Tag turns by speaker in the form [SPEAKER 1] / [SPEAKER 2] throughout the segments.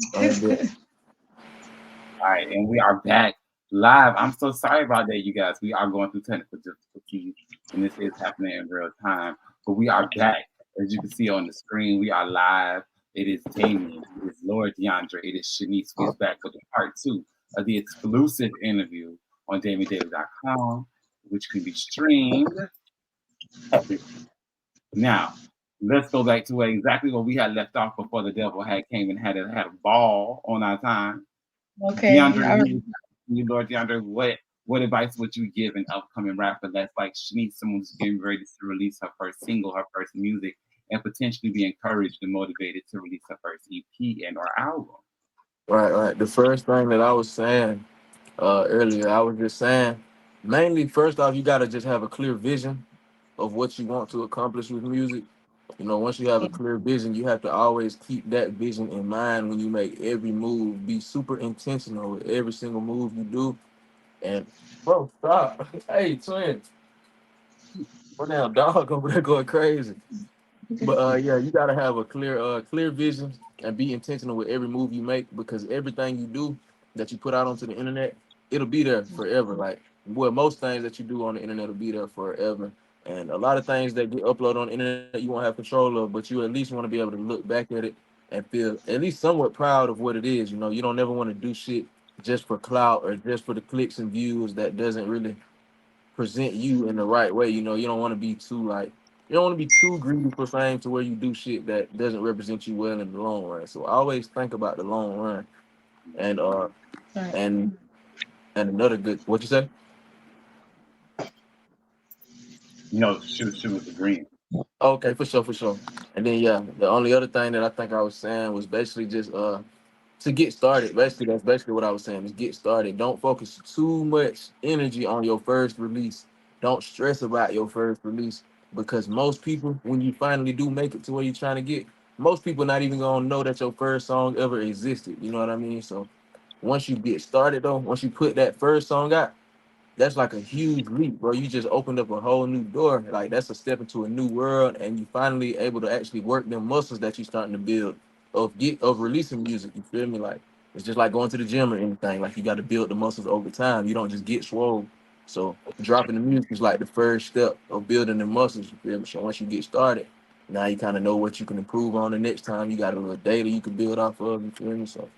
[SPEAKER 1] And
[SPEAKER 2] All right, and we are back live. I'm so sorry about that, you guys. We are going through technical difficulties, and this is happening in real time. But we are back. As you can see on the screen, we are live. It is Damien. It is Lord DeAndre. It is Shanice. We is back with the part two of the exclusive interview on DamienDaily.com, which can be streamed every. Now, let's go back to exactly where we had left off before the devil had came and had a ball on our time.
[SPEAKER 3] Okay.
[SPEAKER 2] DeAndre, you Lord DeAndre, what advice would you give an upcoming rapper that's like she needs someone who's getting ready to release her first single, her first music, and potentially be encouraged and motivated to release her first EP and or album?
[SPEAKER 1] right. The first thing that I was saying earlier, I was just saying, mainly first off, you gotta just have a clear vision of what you want to accomplish with music. You know, once you have a clear vision, you have to always keep that vision in mind when you make every move. Be super intentional with every single move you do. And bro, stop. Hey, twin, what now, dog over there going crazy. But yeah, you gotta have a clear vision and be intentional with every move you make because everything you do that you put out onto the internet, it'll be there forever. Like well, most things that you do on the internet will be there forever. And a lot of things that get uploaded on the internet you won't have control of, but you at least want to be able to look back at it and feel at least somewhat proud of what it is. You know, you don't never want to do shit just for clout or just for the clicks and views that doesn't really present you in the right way. You know, you don't want to be too like you don't want to be too greedy for fame to where you do shit that doesn't represent you well in the long run. So I always think about the long run. And
[SPEAKER 3] Right.
[SPEAKER 1] and and another good what you say?
[SPEAKER 2] Shoot with the green.
[SPEAKER 1] Okay, for sure. And then yeah, the only other thing that I think I was saying was basically just to get started. Basically, that's basically what I was saying is get started. Don't focus too much energy on your first release. Don't stress about your first release because most people, when you finally do make it to where you're trying to get, most people not even gonna know that your first song ever existed. You know what I mean? So once you get started though, once you put that first song out, that's like a huge leap, bro. You just opened up a whole new door. Like that's a step into a new world, and you finally able to actually work them muscles that you're starting to build of releasing music. You feel me? Like it's just like going to the gym or anything. Like you got to build the muscles over time. You don't just get swole. So dropping the music is like the first step of building the muscles. You feel me? So once you get started, now you kind of know what you can improve on the next time. You got a little data you can build off of. You feel me? So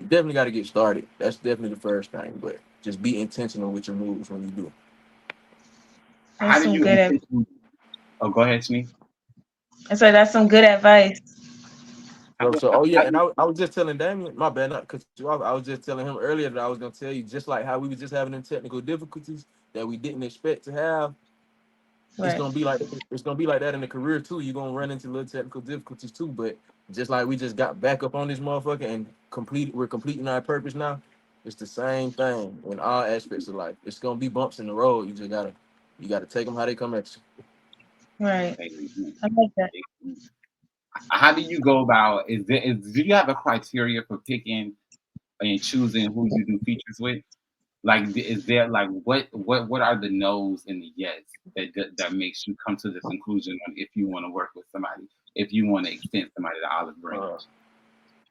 [SPEAKER 1] you definitely got to get started. That's definitely the first thing. But just be intentional with your moves when you do.
[SPEAKER 2] How
[SPEAKER 3] That's
[SPEAKER 2] do
[SPEAKER 3] some
[SPEAKER 2] you
[SPEAKER 3] good advice.
[SPEAKER 2] intentionally? Oh, go ahead, Shanice.
[SPEAKER 3] I said that's some good advice.
[SPEAKER 2] How,
[SPEAKER 1] So
[SPEAKER 2] how,
[SPEAKER 1] oh yeah,
[SPEAKER 2] how
[SPEAKER 1] and
[SPEAKER 2] do
[SPEAKER 1] I was just telling Damien, my bad, not cut you off. I was just telling him earlier that I was gonna tell you just like how we were just having them technical difficulties that we didn't expect to have. It's
[SPEAKER 3] Right.
[SPEAKER 1] gonna be like it's gonna be like that in the career too. You're gonna run into little technical difficulties too, but just like we just got back up on this motherfucker and we're completing our purpose now. It's the same thing in all aspects of life. It's gonna be bumps in the road. You gotta take them how they come at you.
[SPEAKER 3] Right.
[SPEAKER 2] you?
[SPEAKER 3] I like that.
[SPEAKER 2] How do you go about? Do you have a criteria for picking and choosing who you do features with? Like, is there like what are the no's and the yes that makes you come to the conclusion on if you want to work with somebody, if you want to extend somebody to olive
[SPEAKER 1] Uh,
[SPEAKER 2] branch?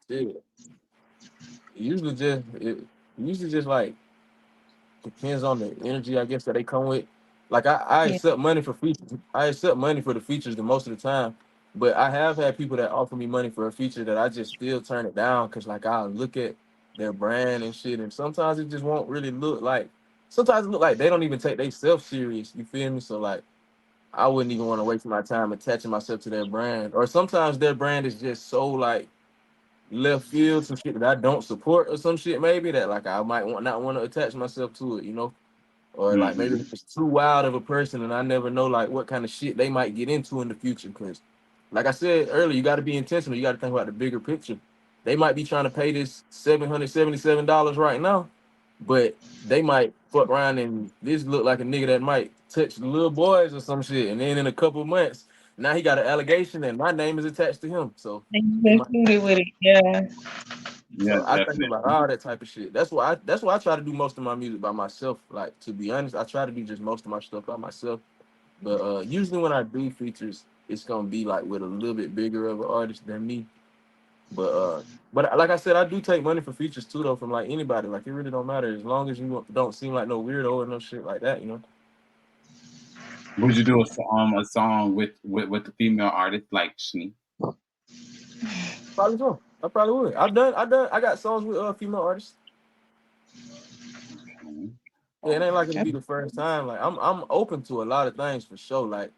[SPEAKER 1] shit. It usually just like depends on the energy I guess that they come with. Like I
[SPEAKER 3] Yeah.
[SPEAKER 1] accept money for features. I accept money for the features the most of the time. But I have had people that offer me money for a feature that I just still turn it down because like I look at their brand and shit, and sometimes it just won't really look like. Sometimes it look like they don't even take themselves serious. You feel me? So like I wouldn't even want to waste my time attaching myself to their brand. Or sometimes their brand is just so like left field, some shit that I don't support or some shit maybe that like I might want not want to attach myself to it, you know? Or like maybe
[SPEAKER 2] Mm-hmm.
[SPEAKER 1] it's too wild of a person and I never know like what kind of shit they might get into in the future. Cause like I said earlier, you gotta be intentional. You gotta think about the bigger picture. They might be trying to pay this $777 right now, but they might fuck around and this look like a nigga that might touch the little boys or some shit. And then in a couple of months, now he got an allegation and my name is attached to him. So
[SPEAKER 3] And
[SPEAKER 1] they
[SPEAKER 3] you
[SPEAKER 1] might
[SPEAKER 3] included with it. Yeah.
[SPEAKER 2] Yeah,
[SPEAKER 1] so I think
[SPEAKER 2] definitely.
[SPEAKER 1] about all that type of shit. That's why I try to do most of my music by myself. Like to be honest, I try to do just most of my stuff by myself. But usually when I do features, it's gonna be like with a little bit bigger of an artist than me. But like I said, I do take money for features too, though, from like anybody. Like it really don't matter as long as you don't seem like no weirdo or no shit like that, you know.
[SPEAKER 2] Would you do a song with the female artist like Shani?
[SPEAKER 1] Probably so. I probably would. I got songs with female artists.
[SPEAKER 2] Okay.
[SPEAKER 1] Yeah, it ain't like it'll be the first time. Like I'm open to a lot of things for sure. Like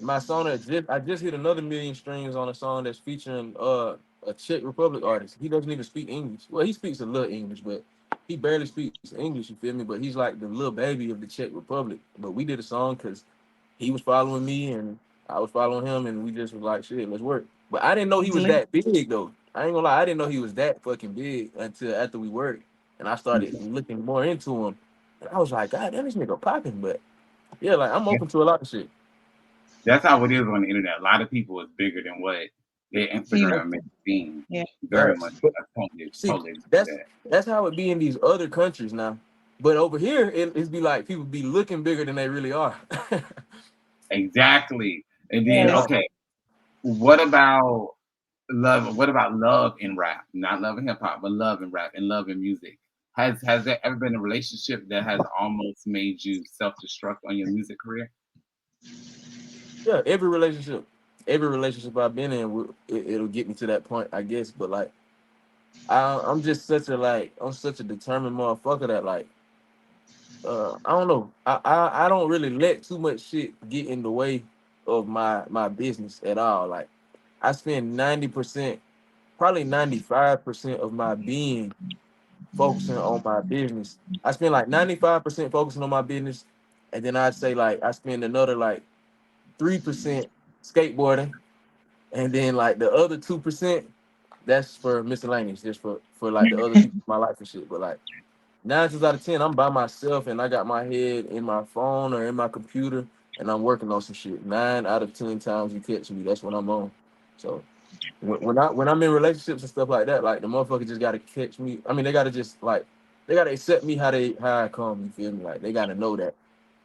[SPEAKER 1] my song I just hit another million streams on a song that's featuring a Czech Republic artist. He doesn't even speak English. Well, he speaks a little English, but he barely speaks English. You feel me? But he's like the little baby of the Czech Republic. But we did a song because he was following me and I was following him, and we just was like, shit, let's work. But I didn't know he was that big though. I ain't gonna lie, I didn't know he was that fucking big until after we worked, and I started looking more into him. And I was like, God damn, this nigga popping. But yeah, like I'm open to a lot of shit.
[SPEAKER 2] That's how it is on the internet. A lot of people is bigger than what their Instagram makes it seem.
[SPEAKER 3] Yeah.
[SPEAKER 2] Very much.
[SPEAKER 1] But
[SPEAKER 2] I totally,
[SPEAKER 1] see,
[SPEAKER 2] totally agree with
[SPEAKER 1] that's
[SPEAKER 2] that.
[SPEAKER 1] that's how it be in these other countries now. But over here, it's be like people be looking bigger than they really are.
[SPEAKER 2] Exactly. And then
[SPEAKER 3] Yes.
[SPEAKER 2] okay, what about love? What about love in rap? Not love in hip hop, but love in rap and love in music. Has there ever been a relationship that has almost made you self destruct on your music career?
[SPEAKER 1] Yeah, every relationship I've been in, it'll get me to that point, I guess. But like, I'm just I'm such a determined motherfucker that like, I don't know, I don't really let too much shit get in the way of my business at all. Like, I spend 90%, probably 95% of my being focusing on my business. I spend like 95% focusing on my business, and then I'd say like I spend another like 3% skateboarding, and then like the other 2% that's for miscellaneous, just for like the other people in my life and shit. But like 9 times out of 10, I'm by myself and I got my head in my phone or in my computer and I'm working on some shit. 9 out of 10 times you catch me, that's when I'm on. So when I'm in relationships and stuff like that, like the motherfucker just gotta catch me. I mean, they gotta just like they gotta accept me how I come. You feel me? Like they gotta know that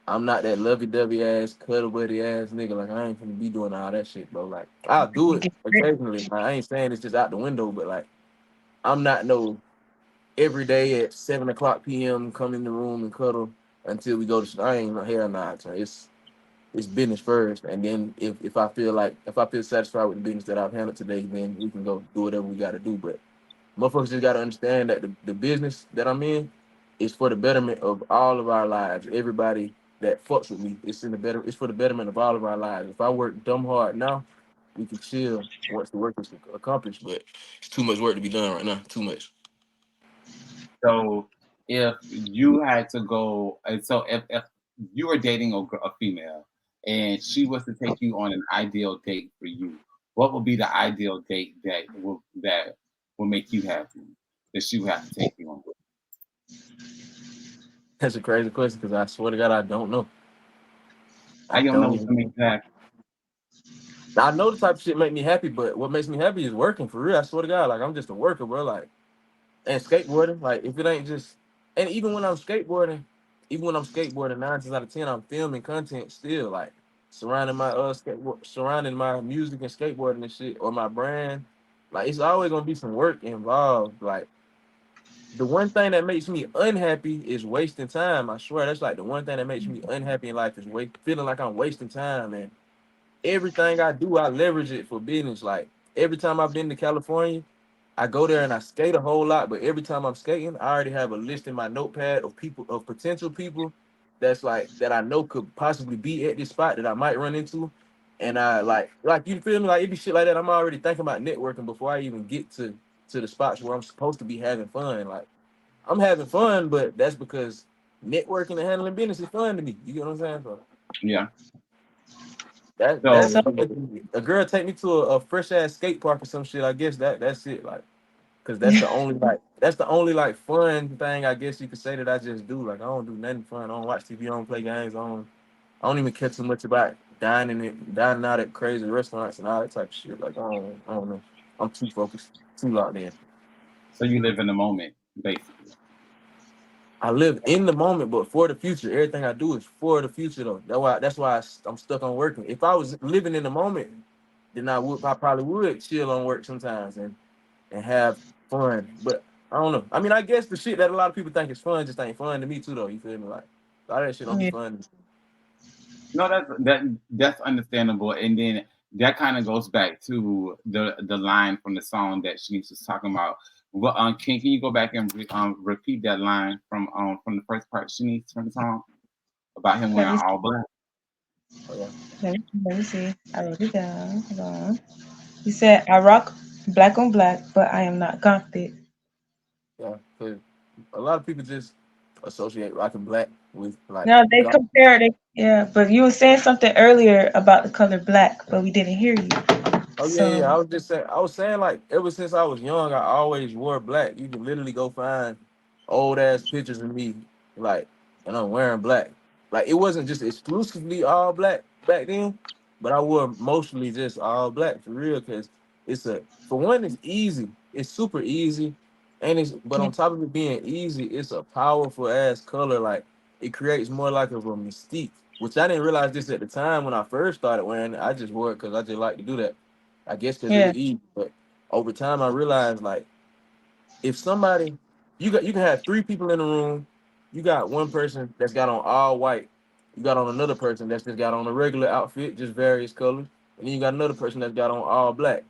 [SPEAKER 1] I'm not that lovey-dovey ass, cuddle buddy ass nigga. Like I ain't gonna be doing all that shit, bro. Like I'll do it occasionally. Like, I ain't saying it's just out the window, but like I'm not no every day at 7 o'clock p.m. come in the room and cuddle until we go to sleep. I ain't no hell nah. So it's business first, and then if I feel satisfied with the business that I've handled today, then we can go do whatever we got to do. But motherfuckers just got to understand that the business that I'm in is for the betterment of all of our lives. Everybody that fucks with me, it's for the betterment of all of our lives. If I work dumb hard now, we can chill once the work is accomplished. But it's too much work to be done right now. Too much.
[SPEAKER 2] So if you had to go, and so if you were dating a female and she was to take you on an ideal date for you, what would be the ideal date that will make you happy that she would have to take you on?
[SPEAKER 1] That's a crazy question because I swear to God, I don't know.
[SPEAKER 2] I
[SPEAKER 1] I
[SPEAKER 2] don't know
[SPEAKER 1] don't
[SPEAKER 2] what's gonna make
[SPEAKER 1] even.
[SPEAKER 2] you happy.
[SPEAKER 1] I know the type of shit make me happy, but what makes me happy is working for real. I swear to God, like I'm just a worker, bro. Like and skateboarding, like if it ain't just and even when I'm skateboarding 9 times out of 10, I'm filming content still, like surrounding my music and skateboarding and shit or my brand. Like it's always gonna be some work involved. Like the one thing that makes me unhappy is wasting time. I swear that's like the one thing that makes me unhappy in life is feeling like I'm wasting time. And everything I do, I leverage it for business. Like every time I've been to California, I go there and I skate a whole lot. But every time I'm skating, I already have a list in my notepad of potential people that's like that I know could possibly be at this spot that I might run into. And I like you feel me? Like it be shit like that. I'm already thinking about networking before I even get to the spots where I'm supposed to be having fun. Like I'm having fun, but that's because networking and handling business is fun to me. You get what I'm saying? So
[SPEAKER 2] Yeah.
[SPEAKER 1] that's
[SPEAKER 2] So
[SPEAKER 1] a girl take me to a fresh ass skate park or some shit. I guess that's it. Like, cause that's the only like fun thing I guess you could say that I just do. Like I don't do nothing fun. I don't watch TV. I don't play games. I don't even care too much about dining out at crazy restaurants and all that type of shit. Like I don't know. I'm too focused, too locked in.
[SPEAKER 2] so you live in the moment, basically.
[SPEAKER 1] I live in the moment, but for the future. Everything I do is for the future, though. That's why I'm stuck on working. If I was living in the moment, then I probably would chill on work sometimes. And and have fun. But I don't know. I mean, I guess the shit that a lot of people think is fun just ain't fun to me too, though. You feel me? Like a lot of that shit don't be
[SPEAKER 3] Yeah.
[SPEAKER 1] fun.
[SPEAKER 2] No, that's understandable. And then that kind of goes back to the line from the song that Shanice was talking about. Well, can you go back and repeat that line from the first part, Shanice, from the song about him
[SPEAKER 3] Let
[SPEAKER 2] wearing
[SPEAKER 3] me
[SPEAKER 2] all black?
[SPEAKER 1] Oh, yeah.
[SPEAKER 3] let me see. I wrote it down. Hold on. He said, "I rock black on black, but I am not confident."
[SPEAKER 1] Yeah, 'cause a lot of people just associate rocking black with like
[SPEAKER 3] No, they
[SPEAKER 1] God.
[SPEAKER 3] compared it. Yeah, but you were saying something earlier about the color black, but we didn't hear you.
[SPEAKER 1] Oh yeah, yeah.
[SPEAKER 3] So
[SPEAKER 1] I was saying like ever since I was young, I always wore black. You can literally go find old ass pictures of me, like, and I'm wearing black. Like it wasn't just exclusively all black back then, but I wore mostly just all black for real. Cause it's a for one, it's easy. It's super easy, and it's but
[SPEAKER 3] yeah,
[SPEAKER 1] on top of it being easy, it's a powerful ass color. Like it creates more like of a mystique, which I didn't realize this at the time when I first started wearing it. I just wore it because I just like to do that. I guess because it
[SPEAKER 3] yeah,
[SPEAKER 1] was easy. But over time, I realized like if somebody you can have three people in the room, you got one person that's got on all white, you got on another person that's just got on a regular outfit, just various colors, and then you got another person that's got on all black.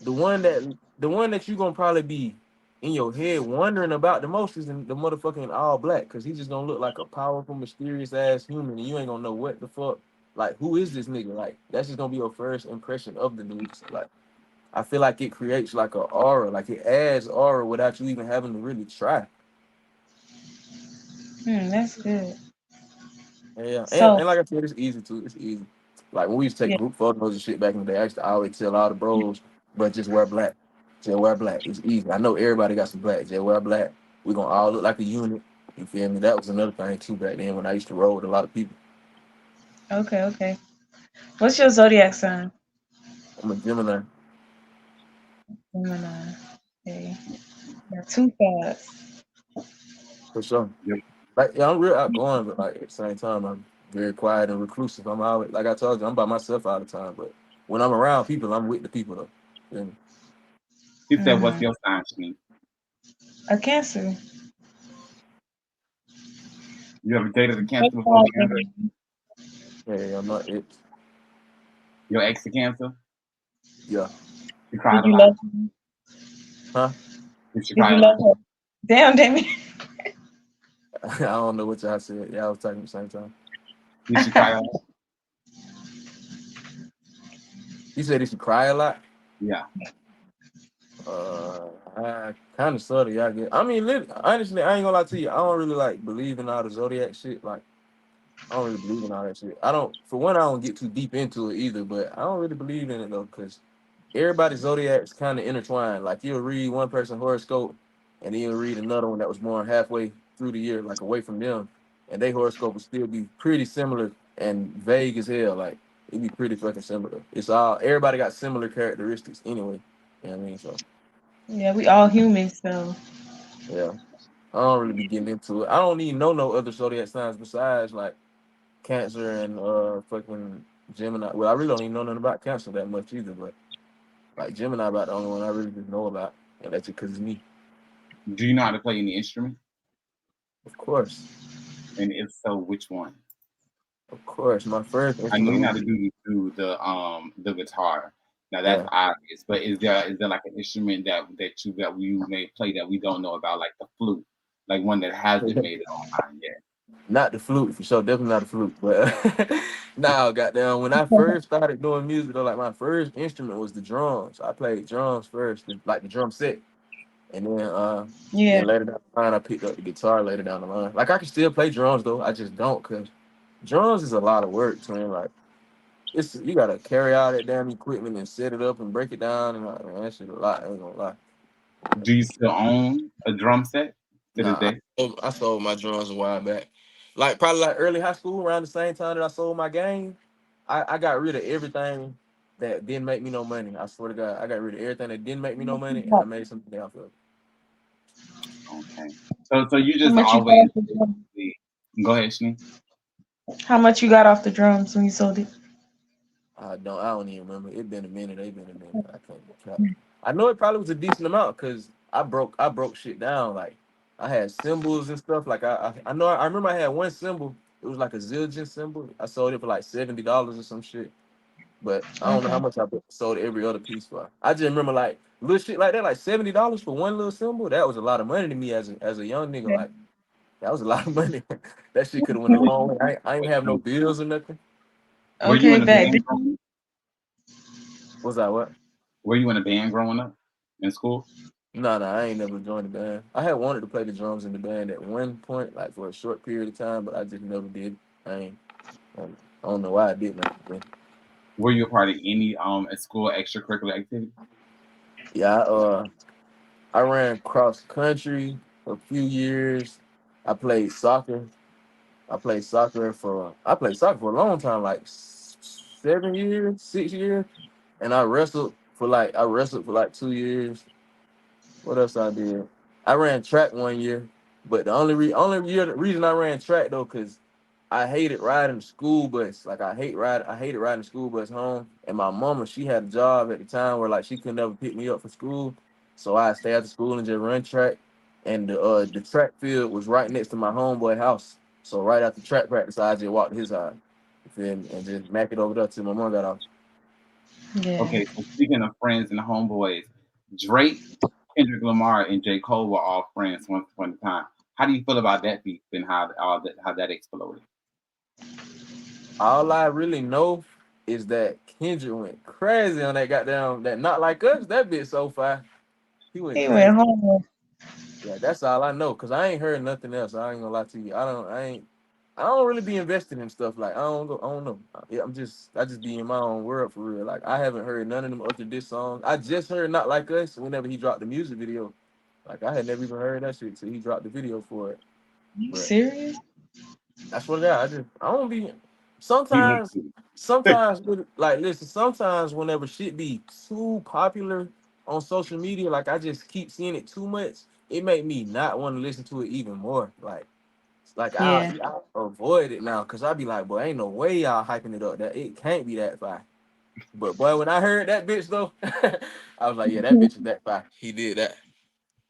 [SPEAKER 1] The one that you gonna probably be in your head wondering about the most is the motherfucking all black, because he's just gonna look like a powerful, mysterious ass human, and you ain't gonna know what the fuck. Like, who is this nigga? Like, that's just gonna be your first impression of the dude. So, like, I feel like it creates like a aura, like it adds aura without you even having to really try.
[SPEAKER 3] that's good.
[SPEAKER 1] Yeah,
[SPEAKER 3] So
[SPEAKER 1] and like I said, it's easy too. It's easy. Like when we used to take
[SPEAKER 3] yeah,
[SPEAKER 1] group photos and shit back in the day, I used to always tell all the bros, but just wear black. Just wear black. It's easy. I know everybody got some black. Just wear black. We gonna all look like a unit. You feel me? That was another thing too back then when I used to roll with a lot of people.
[SPEAKER 3] okay, okay. What's your zodiac sign?
[SPEAKER 1] I'm a Gemini.
[SPEAKER 3] Gemini. Okay, got two sides.
[SPEAKER 1] For sure.
[SPEAKER 2] Yep.
[SPEAKER 1] Like yeah, I'm real outgoing, but like at the same time, I'm very quiet and reclusive. I'm always like I told you, I'm by myself all the time. But when I'm around people, I'm with the people though. Feel me?
[SPEAKER 2] He said, "What's
[SPEAKER 3] Mm-hmm.
[SPEAKER 2] your sign, Shanice?
[SPEAKER 3] A Cancer.
[SPEAKER 2] You ever dated a
[SPEAKER 3] What
[SPEAKER 2] Cancer before
[SPEAKER 3] sign
[SPEAKER 2] we
[SPEAKER 3] are
[SPEAKER 2] ended?
[SPEAKER 3] you?
[SPEAKER 1] Yeah, I'm not it.
[SPEAKER 2] Your ex a Cancer?
[SPEAKER 1] Yeah.
[SPEAKER 2] She
[SPEAKER 3] Did
[SPEAKER 2] cried a
[SPEAKER 3] you
[SPEAKER 2] lot.
[SPEAKER 3] love her?
[SPEAKER 1] Huh?
[SPEAKER 2] Did she
[SPEAKER 3] Did
[SPEAKER 2] cry
[SPEAKER 3] you
[SPEAKER 2] a
[SPEAKER 3] love
[SPEAKER 2] lot?
[SPEAKER 3] her? Damn, Damion.
[SPEAKER 1] I don't know what y'all said. Yeah, I was talking at the same time.
[SPEAKER 2] Did she cry a lot?
[SPEAKER 1] You said he should cry a lot.
[SPEAKER 2] Yeah.
[SPEAKER 1] I kind of sort of, yeah. I get. I mean, honestly, I ain't gonna lie to you. I don't really like believe in all the zodiac shit. Like, I don't really believe in all that shit. I don't. For one, I don't get too deep into it either. But I don't really believe in it though, because everybody's zodiac is kind of intertwined. Like you'll read one person's horoscope, and then you'll read another one that was born halfway through the year, like away from them, and their horoscope will still be pretty similar and vague as hell. Like it'd be pretty fucking similar. It's all everybody got similar characteristics anyway. You know what I mean? So
[SPEAKER 3] Yeah, we all humans, so
[SPEAKER 1] yeah, I don't really be getting into it. I don't even know no other zodiac signs besides like Cancer and fucking Gemini. Well, I really don't even know nothing about Cancer that much either, but like Gemini about the only one I really just know about, and that's because it's me.
[SPEAKER 2] Do you know how to play any instrument?
[SPEAKER 1] Of course,
[SPEAKER 2] And if so, which one?
[SPEAKER 1] of course. My first
[SPEAKER 2] I know
[SPEAKER 1] instrument
[SPEAKER 2] you know
[SPEAKER 1] was
[SPEAKER 2] how to do the guitar. Now that's
[SPEAKER 1] yeah.
[SPEAKER 2] obvious, but is there like an instrument that you may play that we don't know about, like the flute, like one that hasn't made it online yet?
[SPEAKER 1] Not the flute for sure, definitely not the flute. But now, goddamn, when I first started doing music, though, like my first instrument was the drums. I played drums first, like the drum set, and
[SPEAKER 3] yeah.
[SPEAKER 1] then later down the line, I picked up the guitar later down the line. Like I can still play drums though, I just don't because drums is a lot of work, man. Like it's you gotta carry all that damn equipment and set it up and break it down, and like man, that shit a lot. I ain't gonna lie.
[SPEAKER 2] Do you still own a drum set to this
[SPEAKER 1] Nah,
[SPEAKER 2] day?
[SPEAKER 1] I sold my drums a while back. Like probably like early high school, around the same time that I sold my game. I got rid of everything that didn't make me no money. I swear to God, I got rid of everything that didn't make me no money, and I made something off of it.
[SPEAKER 2] Okay. So you
[SPEAKER 3] How
[SPEAKER 2] just
[SPEAKER 3] much you got
[SPEAKER 2] always
[SPEAKER 3] off the drums?
[SPEAKER 2] go ahead, Shani.
[SPEAKER 3] How much you got off the drums when you sold it?
[SPEAKER 1] I don't even remember. It been a minute. They been a minute. I can't count. I know it probably was a decent amount because I broke shit down. Like I had symbols and stuff. Like I know I remember I had one symbol. It was like a zildjian symbol. I sold it for like $70 or some shit. But I don't know how
[SPEAKER 3] Okay.
[SPEAKER 1] much I sold every other piece for. I just remember like little shit like that, like $70 for one little symbol. That was a lot of money to me as a young nigga. Like that was a lot of money. That shit could have went a long way. I ain't have no bills or nothing.
[SPEAKER 2] Were you
[SPEAKER 3] Okay,
[SPEAKER 2] in a
[SPEAKER 3] back
[SPEAKER 2] band?
[SPEAKER 1] Was I what?
[SPEAKER 2] Were you in a band growing up in school?
[SPEAKER 1] No, I ain't never joined the band. I had wanted to play the drums in the band at one point, like for a short period of time, but I just never did. I ain't. I don't know why I didn't.
[SPEAKER 2] Were you a part of any school extracurricular activity?
[SPEAKER 1] Yeah, I ran cross country for a few years. I played soccer. I played soccer for a long time, like 7 years, 6 years, and I wrestled for like 2 years. What else I did? I ran track one year, but the reason I ran track though, cause I hated riding the school bus. Like I hated riding the school bus home. And my mama, she had a job at the time where like she could never pick me up from school, so I stay after school and just run track. And the track field was right next to my homeboy house. So right after track practice, I just walked to his house, you feel me, and just mack it over there till my mom got off.
[SPEAKER 3] Yeah.
[SPEAKER 2] Okay, so speaking of friends and homeboys, Drake, Kendrick Lamar, and J. Cole were all friends once upon a time. How do you feel about that beef and how that exploded?
[SPEAKER 1] All I really know is that Kendrick went crazy on that goddamn that not like us. That bitch so far. He went
[SPEAKER 3] He
[SPEAKER 1] crazy.
[SPEAKER 3] went home.
[SPEAKER 1] Yeah, that's all I know. Cause I ain't heard nothing else. I ain't gonna lie to you. I don't really be invested in stuff like I don't know. Yeah, I just be in my own world for real. Like I haven't heard none of them other diss songs. I just heard Not Like Us whenever he dropped the music video. Like I had never even heard that shit till he dropped the video for it.
[SPEAKER 3] You
[SPEAKER 1] But
[SPEAKER 3] serious?
[SPEAKER 1] that's what it is. I don't be
[SPEAKER 2] He hates
[SPEAKER 1] sometimes
[SPEAKER 2] you.
[SPEAKER 1] like listen, sometimes whenever shit be too popular on social media, like I just keep seeing it too much, it make me not want to listen to it even more. Like
[SPEAKER 3] Yeah.
[SPEAKER 1] I avoid it now because I be like, boy, ain't no way y'all hyping it up. That it can't be that fire. But boy, when I heard that bitch though, I was like, yeah, that bitch is that fire. He did that.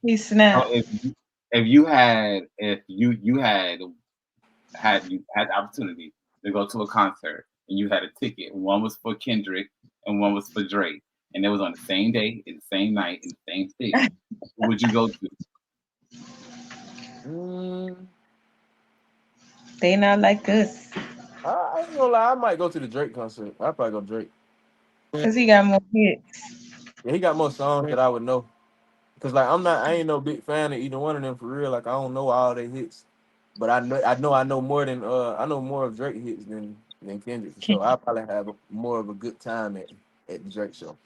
[SPEAKER 3] He
[SPEAKER 2] So
[SPEAKER 3] snapped.
[SPEAKER 2] if you had the opportunity to go to a concert and you had a ticket, one was for Kendrick and one was for Drake, and it was on the same day, in the same night, in the same city, who would you go to?
[SPEAKER 1] Mm,
[SPEAKER 3] They not like us.
[SPEAKER 1] I ain't gonna lie, I might go to the Drake concert. I'd probably go Drake.
[SPEAKER 3] Cause he got more hits.
[SPEAKER 1] Yeah, he got more songs that I would know. Cause like I ain't no big fan of either one of them for real. Like I don't know all their hits, but I know more of Drake hits than Kendrick for sure. I probably have more of a good time at the Drake show.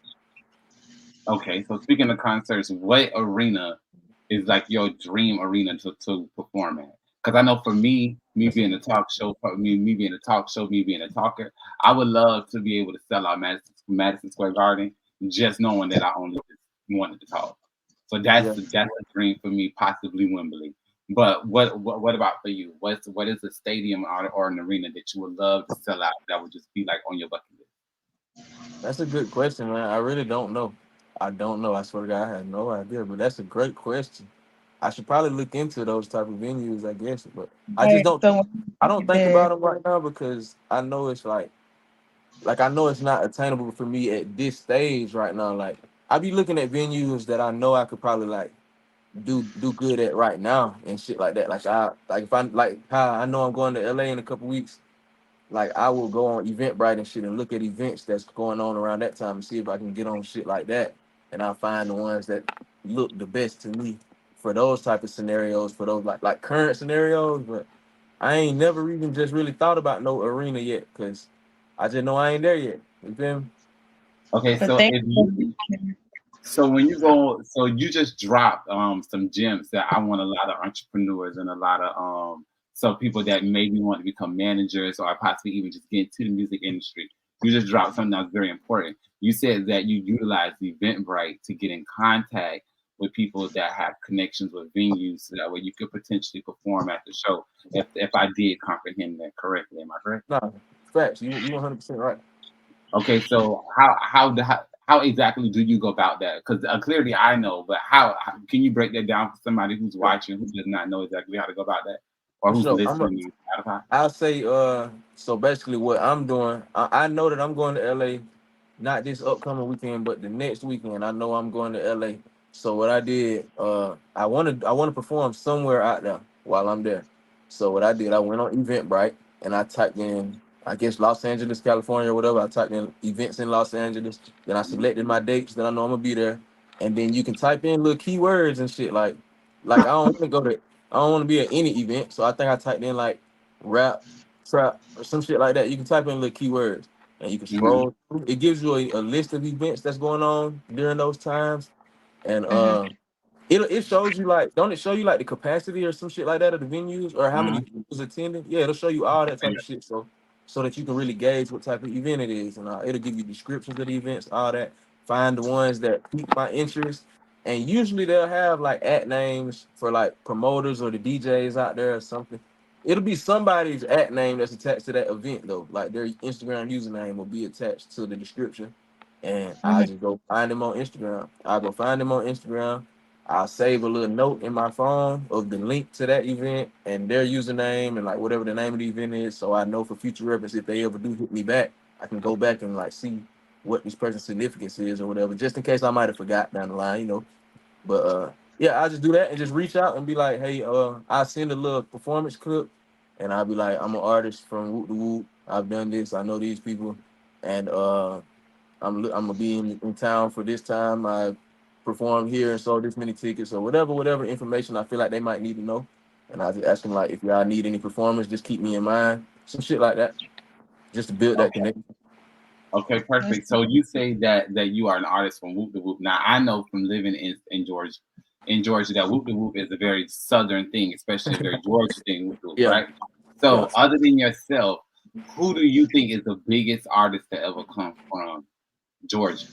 [SPEAKER 2] Okay, so speaking of concerts, what arena is like your dream arena to perform at? Because I know for me being a talk show, me being a talker, I would love to be able to sell out Madison Square Garden, just knowing that I only just wanted to talk. So
[SPEAKER 1] Yeah,
[SPEAKER 2] that's a dream for me, possibly Wembley. But what about for you? What is a stadium or an arena that you would love to sell out that would just be like on your bucket list?
[SPEAKER 1] that's a good question, man. I really don't know. I don't know. I swear to God, I have no idea. But that's a great question. I should probably look into those type of venues, I guess. But I just
[SPEAKER 3] Right.
[SPEAKER 1] don't.
[SPEAKER 3] So when
[SPEAKER 1] I
[SPEAKER 3] you
[SPEAKER 1] don't
[SPEAKER 3] get
[SPEAKER 1] think
[SPEAKER 3] there,
[SPEAKER 1] about them right now because I know it's like I know it's not attainable for me at this stage right now. Like I be looking at venues that I know I could probably like do good at right now and shit like that. Like if I like how I know I'm going to LA in a couple weeks, like I will go on Eventbrite and shit and look at events that's going on around that time and see if I can get on shit like that. And I find the ones that look the best to me for those type of scenarios, for those like current scenarios. But I ain't never even just really thought about no arena yet because I just know I ain't there yet. You feel me?
[SPEAKER 2] Okay,
[SPEAKER 3] but
[SPEAKER 2] so
[SPEAKER 3] they
[SPEAKER 2] if you So when you go, so you just dropped some gems that I want a lot of entrepreneurs and a lot of some people that maybe want to become managers or possibly even just get into the music industry. You just dropped something that was very important. You said that you utilize Eventbrite to get in contact with people that have connections with venues, so that way you could potentially perform at the show. If I did comprehend that correctly, am I correct?
[SPEAKER 1] Nah, facts. You 100% right.
[SPEAKER 2] Okay, so how how exactly do you go about that? Because clearly I know, but how can you break that down for somebody who's
[SPEAKER 1] Sure.
[SPEAKER 2] watching who does not know exactly how to go about that, or
[SPEAKER 1] For
[SPEAKER 2] who's
[SPEAKER 1] sure.
[SPEAKER 2] listening to Spotify?
[SPEAKER 1] I'll say so basically what I'm doing, I know that I'm going to LA not this upcoming weekend, but the next weekend. I know I'm going to LA. So what I did, I want to perform somewhere out there while I'm there. So what I did, I went on Eventbrite and I typed in, I guess, Los Angeles, California, or whatever. I typed in events in Los Angeles. Then I selected my dates that I know I'm gonna be there. And then you can type in little keywords and shit like I don't want to go to I don't want to be at any event. So I think I typed in like rap, trap, or some shit like that. You can type in little keywords and you can
[SPEAKER 2] Mm-hmm.
[SPEAKER 1] scroll through. It gives you a list of events that's going on during those times. And
[SPEAKER 3] Mm-hmm.
[SPEAKER 1] it shows you like, don't it show you like the capacity or some shit like that of the venues or how many
[SPEAKER 2] Mm-hmm.
[SPEAKER 1] people's attending? Yeah, it'll show you all that type of shit. So that you can really gauge what type of event it is. And it'll give you descriptions of the events, all that. Find the ones that pique my interest. And usually they'll have like at names for like promoters or the DJs out there or something. It'll be somebody's at name that's attached to that event though. Like their Instagram username will be attached to the description. And I
[SPEAKER 3] Mm-hmm.
[SPEAKER 1] just go find them on Instagram. I'll go find them on Instagram. I'll save a little note in my phone of the link to that event and their username and like whatever the name of the event is. So I know for future reference, if they ever do hit me back, I can go back and like see what this person's significance is or whatever, just in case I might have forgot down the line. But yeah, I just do that and just reach out and be like, hey, I send a little performance clip and I'll be like, I'm an artist from Whoop to Whoop. I've done this, I know these people, and I'm gonna be in town for this time. I performed here and sold this many tickets or whatever information I feel like they might need to know. And I just ask them like, if y'all need any performance, just keep me in mind, some shit like that, just to build that
[SPEAKER 2] Okay.
[SPEAKER 1] connection.
[SPEAKER 2] Okay,
[SPEAKER 3] That's
[SPEAKER 2] perfect. So you say that you are an artist from Whoop to Whoop. Now I know from living in Georgia that Whoop to Whoop is a very southern thing, especially a very Georgia thing, Whoop to Whoop,
[SPEAKER 1] Yeah,
[SPEAKER 2] right?
[SPEAKER 1] yeah.
[SPEAKER 2] So other than yourself, who do you think is the biggest artist to ever come from Georgia?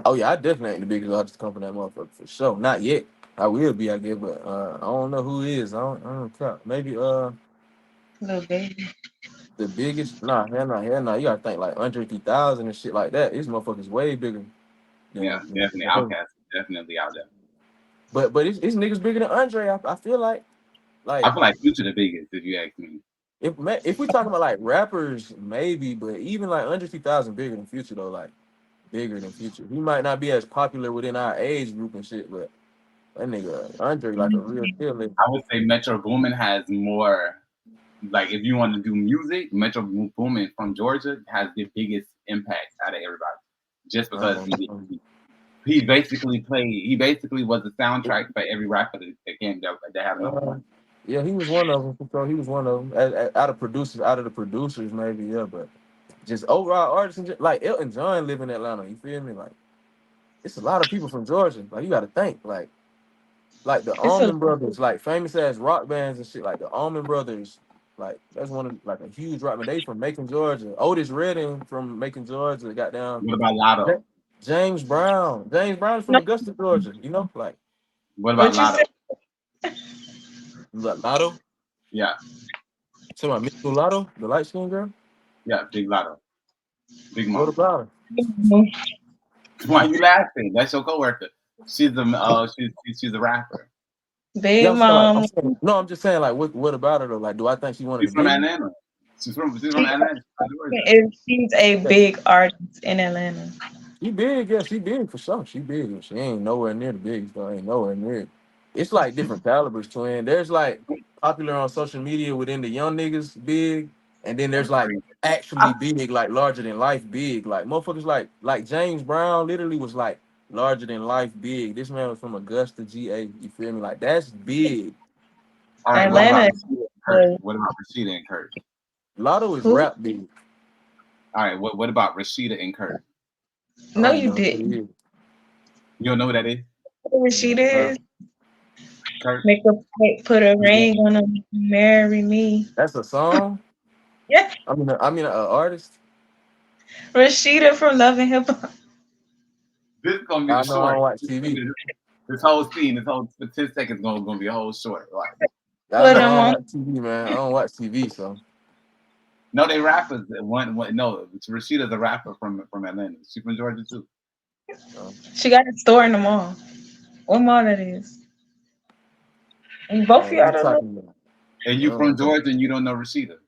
[SPEAKER 1] Oh yeah, I definitely ain't the biggest artist come from that motherfucker for sure. Not yet. I will be, I guess, but I don't know who is. I don't care. Maybe
[SPEAKER 3] little baby.
[SPEAKER 1] the biggest. Nah, hell no, hell no. You gotta think like Andre 3000 and shit like that. These motherfuckers way bigger
[SPEAKER 2] Yeah, definitely.
[SPEAKER 1] than
[SPEAKER 2] Outkast is definitely out there.
[SPEAKER 1] but it's niggas bigger than Andre. I feel
[SPEAKER 2] I
[SPEAKER 1] like
[SPEAKER 2] feel like Future the biggest, if you ask me.
[SPEAKER 1] if we talking about like rappers, maybe, but even like Andre 3000 bigger than Future though, like bigger than Future. He might not be as popular within our age group and shit, but that nigga Andre like a real deal nigga.
[SPEAKER 2] I would say Metro Boomin has more. Like, if you want to do music, Metro Boomin from Georgia has the biggest impact out of everybody, just because he basically played. He basically was the soundtrack for every rapper that came that had number
[SPEAKER 1] Uh,
[SPEAKER 2] one.
[SPEAKER 1] yeah, he was one of them. So he was one of them. Out of the producers, maybe. Yeah, but just overall artists, and just, like Elton John live in Atlanta. You feel me? Like it's a lot of people from Georgia. Like you got to think, like the
[SPEAKER 3] It's a
[SPEAKER 1] Allman Brothers, like famous ass rock bands and shit. Like the Allman Brothers, like that's one of like a huge rock band. They from Macon, Georgia. Otis Redding from Macon, Georgia. Got down.
[SPEAKER 2] What about Lotto?
[SPEAKER 1] James Brown. James Brown's from
[SPEAKER 3] no.
[SPEAKER 1] Augusta, Georgia. Like
[SPEAKER 2] What about
[SPEAKER 3] What you
[SPEAKER 2] Lotto?
[SPEAKER 3] said?
[SPEAKER 1] Lotto.
[SPEAKER 2] Yeah,
[SPEAKER 1] So my Miss Mulatto, the light skinned girl.
[SPEAKER 2] yeah, Big Lotto, Big
[SPEAKER 1] What
[SPEAKER 2] Mama.
[SPEAKER 1] about her?
[SPEAKER 2] Why you laughing? That's your coworker. She's a rapper.
[SPEAKER 1] Yeah,
[SPEAKER 3] Baby
[SPEAKER 1] I'm
[SPEAKER 3] mom.
[SPEAKER 1] saying, no, I'm just saying, like, what about her though? Like, do I think she one of
[SPEAKER 2] She's
[SPEAKER 1] the
[SPEAKER 2] from
[SPEAKER 1] biggest?
[SPEAKER 2] Atlanta. She's from
[SPEAKER 3] She,
[SPEAKER 2] Atlanta, Georgia.
[SPEAKER 3] she's a
[SPEAKER 1] Yeah.
[SPEAKER 3] big artist in Atlanta.
[SPEAKER 1] She big, yeah, she big for sure. She big. She ain't nowhere near the biggest though. Ain't nowhere near. It's like different calibers, twin. There's like popular on social media within the young niggas big, and then there's like
[SPEAKER 2] Agree.
[SPEAKER 1] actually big, like larger than life big. Like motherfuckers like James Brown literally was like larger than life big. This man was from Augusta, GA. You feel me? Like that's big.
[SPEAKER 2] All right, what about
[SPEAKER 3] Atlanta.
[SPEAKER 2] Rashida and Kurt? What about Rashida and Kurt?
[SPEAKER 1] Lotto is
[SPEAKER 3] Who?
[SPEAKER 1] rap big.
[SPEAKER 2] All right, what about Rashida and Kurt?
[SPEAKER 1] I
[SPEAKER 3] No,
[SPEAKER 1] don't even
[SPEAKER 3] you
[SPEAKER 1] know who
[SPEAKER 3] didn't.
[SPEAKER 1] he is.
[SPEAKER 2] You don't know who that is?
[SPEAKER 3] Who she is?
[SPEAKER 2] Kurt?
[SPEAKER 3] Make her put a ring on her, marry me.
[SPEAKER 1] That's a song.
[SPEAKER 3] Yeah,
[SPEAKER 1] I mean, an artist.
[SPEAKER 3] Rashida from Love and Hip Hop.
[SPEAKER 2] This is gonna be
[SPEAKER 1] I
[SPEAKER 2] a
[SPEAKER 1] know I don't
[SPEAKER 2] short.
[SPEAKER 1] watch TV.
[SPEAKER 2] This whole scene, this whole 10 seconds gonna be a whole short. Like,
[SPEAKER 1] I
[SPEAKER 3] Put
[SPEAKER 1] know I
[SPEAKER 3] them
[SPEAKER 1] don't
[SPEAKER 3] on.
[SPEAKER 1] watch TV, man. I don't watch TV, so
[SPEAKER 2] No, they rappers. No, Rashida's a rapper from Atlanta. She from Georgia too.
[SPEAKER 1] Uh,
[SPEAKER 3] She got a store in the mall. What mall that is? And both of
[SPEAKER 1] man, what
[SPEAKER 3] y'all
[SPEAKER 1] you
[SPEAKER 3] don't know.
[SPEAKER 1] talking about?
[SPEAKER 2] And you from
[SPEAKER 1] Uh,
[SPEAKER 2] Georgia and you don't know Rashida.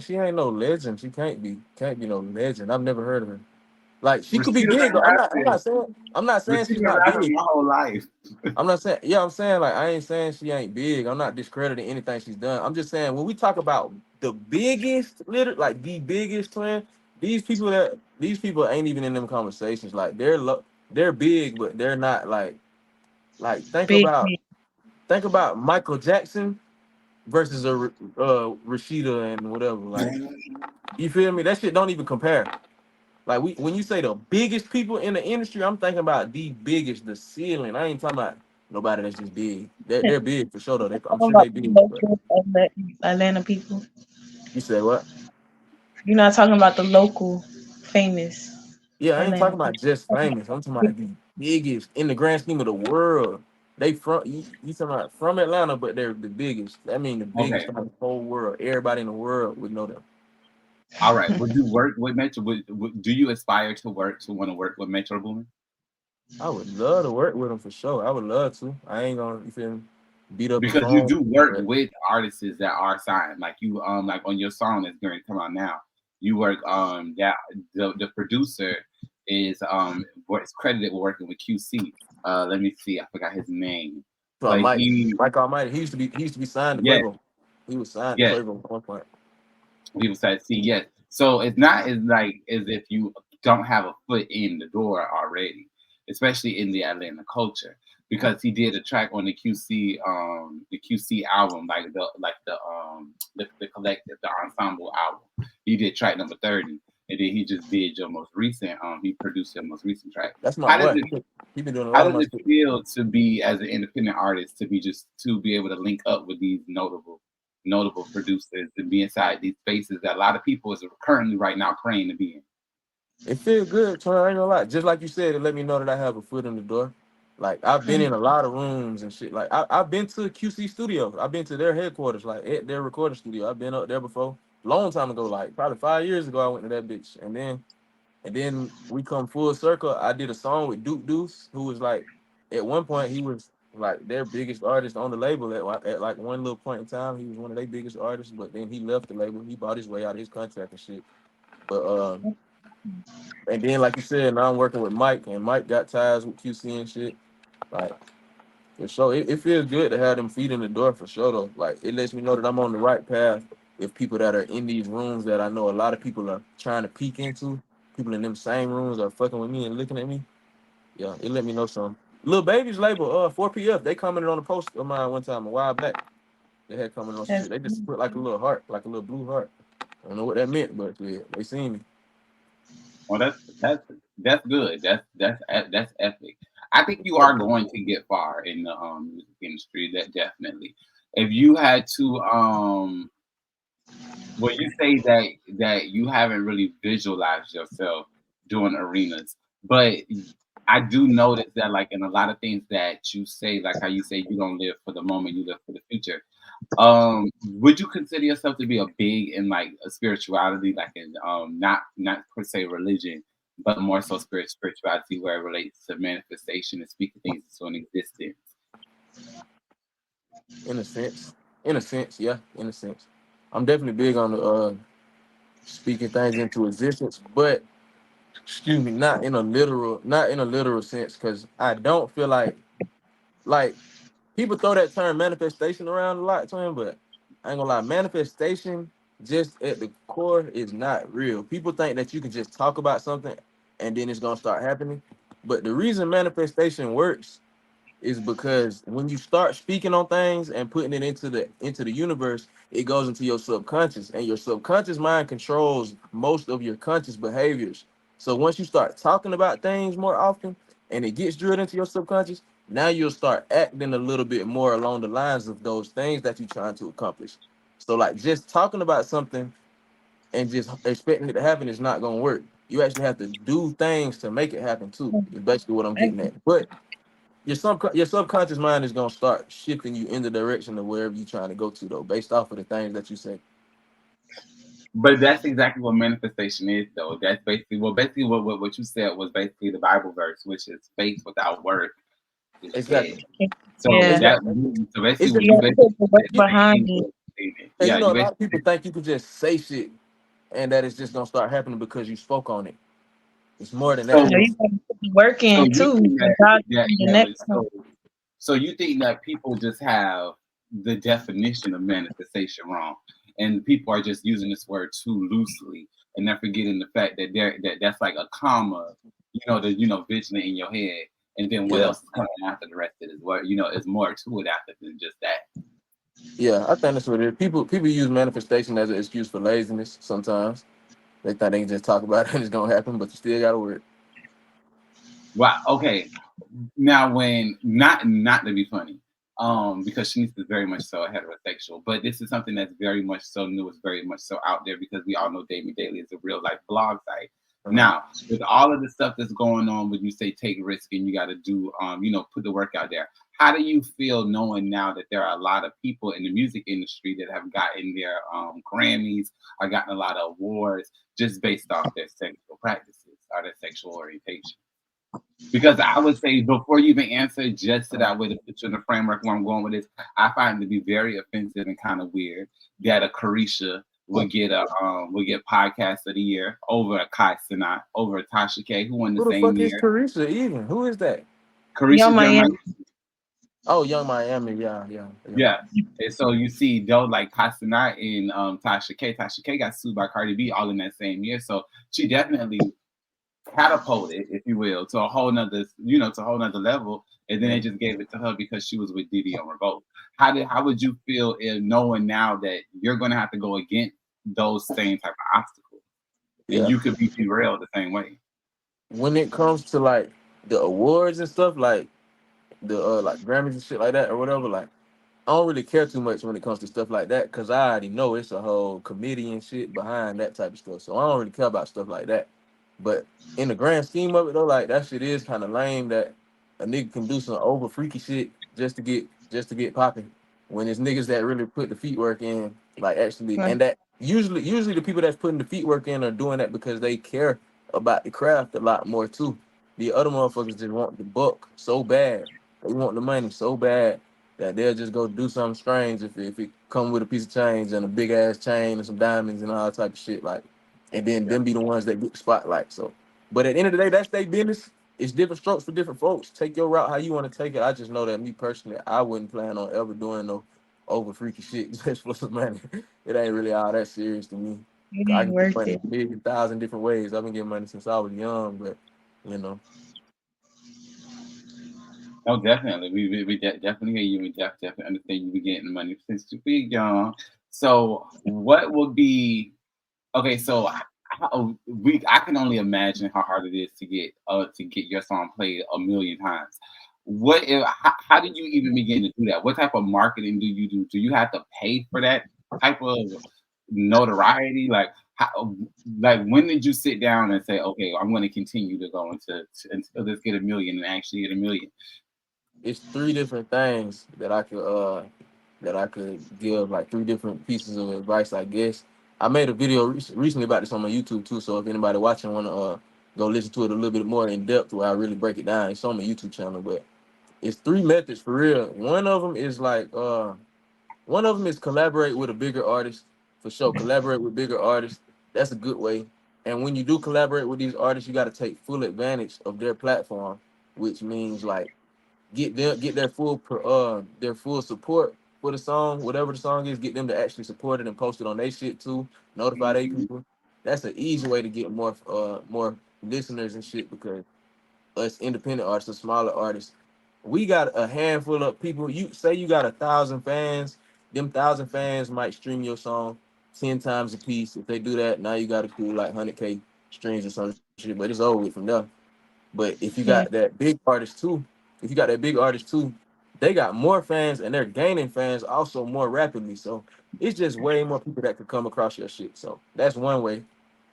[SPEAKER 1] she ain't no legend. She can't be no legend. I've never heard of her. Like she could be
[SPEAKER 2] Rashida
[SPEAKER 1] big.
[SPEAKER 2] been
[SPEAKER 1] But
[SPEAKER 2] rapping.
[SPEAKER 1] I'm not saying
[SPEAKER 2] Rashida
[SPEAKER 1] she's
[SPEAKER 2] been
[SPEAKER 1] not
[SPEAKER 2] rapping
[SPEAKER 1] big.
[SPEAKER 2] my whole life.
[SPEAKER 1] I'm not saying, yeah, I'm saying like I ain't saying she ain't big. I'm not discrediting anything she's done. I'm just saying when we talk about the biggest, like the biggest twin, these people ain't even in them conversations. Like they're big, but they're not like
[SPEAKER 3] Big.
[SPEAKER 1] think about Michael Jackson versus Rashida and whatever. Like you feel me? That shit don't even compare. Like when you say the biggest people in the industry, I'm thinking about the biggest, the ceiling. I ain't talking about nobody that's just big. They're big for sure though. I'm
[SPEAKER 3] Talking
[SPEAKER 1] sure
[SPEAKER 3] about
[SPEAKER 1] they
[SPEAKER 3] the
[SPEAKER 1] big. But
[SPEAKER 3] local Atlanta people.
[SPEAKER 1] you say what?
[SPEAKER 3] You're not talking about the local famous
[SPEAKER 1] Yeah, I ain't
[SPEAKER 3] Atlanta
[SPEAKER 1] talking about
[SPEAKER 3] people.
[SPEAKER 1] just famous. I'm talking about the biggest in the grand scheme of the world. They from you talking about from Atlanta, but they're the biggest. That mean the biggest
[SPEAKER 2] Okay.
[SPEAKER 1] from the whole world. Everybody in the world would know them.
[SPEAKER 2] All right. Would you work with Metro? Do you aspire to want to work with Metro Boomin?
[SPEAKER 1] I would love to work with them for sure. I would love to. I ain't gonna you feel me, beat up his
[SPEAKER 2] Because you
[SPEAKER 1] phone.
[SPEAKER 2] do work
[SPEAKER 1] But
[SPEAKER 2] with artists that are signed. Like you like on your song that's going to come out now. You work that the producer is what's credited with working with QC. Let me see, I forgot his name.
[SPEAKER 1] so
[SPEAKER 2] But he
[SPEAKER 1] Mike Almighty, he used to be signed to
[SPEAKER 2] yes,
[SPEAKER 1] Quavo. He was signed to
[SPEAKER 2] yes,
[SPEAKER 1] Quavo at one point.
[SPEAKER 2] people said see yes. So it's not as like as if you don't have a foot in the door already, especially in the Atlanta culture. Because he did a track on the QC album, the collective, the ensemble album. He did track number 30. And then he just did your most recent, he produced your most recent track.
[SPEAKER 1] That's my
[SPEAKER 2] How does
[SPEAKER 1] boy.
[SPEAKER 2] it
[SPEAKER 1] He been doing a
[SPEAKER 2] how
[SPEAKER 1] lot of
[SPEAKER 2] does
[SPEAKER 1] my
[SPEAKER 2] it
[SPEAKER 1] shit.
[SPEAKER 2] feel to be as an independent artist to be able to link up with these notable producers and be inside these spaces that a lot of people is currently right now praying to be in?
[SPEAKER 1] It feels good, Troy. I ain't gonna lie. Just like you said, it let me know that I have a foot in the door. Like I've been
[SPEAKER 3] Mm.
[SPEAKER 1] in a lot of rooms and shit. Like I've been to QC Studio. I've been to their headquarters, like at their recording studio. I've been up there before. Long time ago, like probably 5 years ago, I went to that bitch. And then we come full circle. I did a song with Duke Deuce, who was like, at one point he was like their biggest artist on the label at like one little point in time. He was one of their biggest artists, but then he left the label. He bought his way out of his contract and shit. But and then like you said, now I'm working with Mike, and Mike got ties with QC and shit. Like for sure, it feels good to have them feet in the door for sure though. Like it lets me know that I'm on the right path. If people that are in these rooms that I know a lot of people are trying to peek into, people in them same rooms are fucking with me and looking at me. Yeah, it let me know something. Little Baby's label, 4PF, they commented on a post of mine one time a while back. They had commented on some
[SPEAKER 3] That's
[SPEAKER 1] shit. They just put like a little heart, like a little blue heart. I don't know what that meant, but yeah, they seen me.
[SPEAKER 2] Well, that's good. That's epic. I think you are going to get far in the music industry. That definitely. If you had to well, you say that you haven't really visualized yourself doing arenas, but I do notice that like in a lot of things that you say, like how you say you don't live for the moment, you live for the future. Would you consider yourself to be a big in like a spirituality, like in not per se religion, but more so spirituality where it relates to manifestation and speaking things into an existence?
[SPEAKER 1] In a sense. In a sense, yeah, in a sense. I'm definitely big on the speaking things into existence, but excuse me, not in a literal sense, because I don't feel like people throw that term manifestation around a lot, twin, but I ain't gonna lie, manifestation just at the core is not real. People think that you can just talk about something and then it's gonna start happening. But the reason manifestation works is because when you start speaking on things and putting it into the universe, it goes into your subconscious, and your subconscious mind controls most of your conscious behaviors. So once you start talking about things more often and it gets drilled into your subconscious, now you'll start acting a little bit more along the lines of those things that you're trying to accomplish. So like just talking about something and just expecting it to happen is not gonna work. You actually have to do things to make it happen too. Is basically what I'm getting at. But your subconscious mind is gonna start shifting you in the direction of wherever you're trying to go to though, based off of the things that you say.
[SPEAKER 2] But that's exactly what manifestation is, though. That's basically what you said was basically the Bible verse, which is faith without work is dead.
[SPEAKER 1] Exactly.
[SPEAKER 2] So
[SPEAKER 3] Yeah.
[SPEAKER 2] that
[SPEAKER 1] Exactly.
[SPEAKER 2] so basically
[SPEAKER 1] It's
[SPEAKER 2] what
[SPEAKER 1] just,
[SPEAKER 3] You
[SPEAKER 2] you
[SPEAKER 3] gotta put
[SPEAKER 2] basically
[SPEAKER 3] the work
[SPEAKER 2] said the
[SPEAKER 3] behind
[SPEAKER 2] same thing
[SPEAKER 3] it.
[SPEAKER 2] was statement.
[SPEAKER 1] and
[SPEAKER 2] Yeah,
[SPEAKER 1] you know,
[SPEAKER 2] you
[SPEAKER 1] a lot of
[SPEAKER 2] basically
[SPEAKER 1] people think you could just say shit and that it's just gonna start happening because you spoke on it. It's more than that.
[SPEAKER 2] so
[SPEAKER 3] You know, you gotta put the work
[SPEAKER 2] so
[SPEAKER 3] in
[SPEAKER 2] you
[SPEAKER 3] too.
[SPEAKER 2] think
[SPEAKER 3] For
[SPEAKER 2] that
[SPEAKER 3] God to
[SPEAKER 2] that
[SPEAKER 3] do the
[SPEAKER 2] yeah,
[SPEAKER 3] next one.
[SPEAKER 2] so you think that people just have the definition of manifestation wrong, and people are just using this word too loosely, and they're forgetting the fact that that's like a comma, vigilant in your head, and then what
[SPEAKER 1] Yeah.
[SPEAKER 2] else is coming after the rest of this word? It's more to it after than just that.
[SPEAKER 1] Yeah, I think that's what it is. People use manifestation as an excuse for laziness sometimes. They think they can just talk about it and it's gonna happen, but you still gotta work.
[SPEAKER 2] Wow. Okay. Now, when not to be funny, because Shanice is very much so heterosexual, but this is something that's very much so new. It's very much so out there because we all know Damion Daily is a real life blog site.
[SPEAKER 1] Uh-huh.
[SPEAKER 2] Now, with all of the stuff that's going on, when you say take risk and you got to do, put the work out there. How do you feel knowing now that there are a lot of people in the music industry that have gotten their Grammys or gotten a lot of awards just based off their sexual practices or their sexual orientation? Because I would say before you even answer, just so that way to put you in the framework where I'm going with this, I find it to be very offensive and kind of weird that a Carisha would get podcast of the year over a Kai Sinat, over a Tasha K, who won the
[SPEAKER 1] Who the
[SPEAKER 2] same
[SPEAKER 1] fuck is
[SPEAKER 2] year.
[SPEAKER 1] Teresa even? Who is that?
[SPEAKER 3] Young
[SPEAKER 2] Carisha Young
[SPEAKER 3] Miami.
[SPEAKER 2] Miami.
[SPEAKER 1] Oh, Young Miami. Yeah, yeah, yeah.
[SPEAKER 2] Yeah. And so you see those like Kai Sinat and Tasha K. Tasha K got sued by Cardi B all in that same year. So she definitely catapulted, if you will, to a whole nother, to a whole nother level. And then they just gave it to her because she was with Diddy on Revolt. How would you feel if knowing now that you're gonna have to go against those same type of obstacles and
[SPEAKER 1] Yeah.
[SPEAKER 2] you could be derailed the same way?
[SPEAKER 1] When it comes to like the awards and stuff, like the like Grammys and shit like that or whatever, like I don't really care too much when it comes to stuff like that because I already know it's a whole committee and shit behind that type of stuff. So I don't really care about stuff like that. But in the grand scheme of it though, like that shit is kind of lame that a nigga can do some over freaky shit just to get popping. When it's niggas that really put the feet work in, like actually,
[SPEAKER 3] Like,
[SPEAKER 1] and that usually the people that's putting the feet work in are doing that because they care about the craft a lot more too. The other motherfuckers just want the buck so bad. They want the money so bad that they'll just go do something strange if it come with a piece of change and a big ass chain and some diamonds and all type of shit like, and then
[SPEAKER 2] Yeah.
[SPEAKER 1] them be the ones that get the spotlight. So, but at the end of the day, that's their business. It's different strokes for different folks. Take your route how you want to take it. I just know that me personally, I wouldn't plan on ever doing no over freaky shit just for some money. It ain't really all that serious to me.
[SPEAKER 3] it
[SPEAKER 1] I
[SPEAKER 3] ain't
[SPEAKER 1] can get
[SPEAKER 3] worth
[SPEAKER 1] money
[SPEAKER 3] it.
[SPEAKER 1] a million thousand different ways. I've been getting money since I was young, but you know,
[SPEAKER 2] No, definitely. Definitely hear you. We definitely understand you be getting the money since you be young. So what would be okay? So I can only imagine how hard it is to get your song played a million times. How do you even begin to do that? What type of marketing do you do? Do you have to pay for that type of notoriety? Like when did you sit down and say, okay, I'm going to continue to go until this get a million and actually get a million?
[SPEAKER 1] it's three different things that I could give, like three different pieces of advice, I guess. I made a video recently about this on my YouTube too, so if anybody watching want to go listen to it a little bit more in depth, where I really break it down, it's on my YouTube channel. But it's three methods for real. One of them is collaborate with a bigger artist, for sure. Collaborate with bigger artists. That's a good way. And when you do collaborate with these artists, you got to take full advantage of their platform, which means like get their full support for the song, whatever the song is. Get them to actually support it and post it on their shit too. Notify their
[SPEAKER 2] Mhm.
[SPEAKER 1] people. That's an easy way to get more listeners and shit because us independent artists, or smaller artists, we got a handful of people. You say you got 1,000 fans, them 1,000 fans might stream your song 10 times a piece. If they do that, now you got a cool like 100K streams or some shit, but it's over with from there. But if you got
[SPEAKER 3] Yeah.
[SPEAKER 1] that big artist too, if you got that big artist too, they got more fans and they're gaining fans also more rapidly. So it's just way more people that could come across your shit. So that's one way.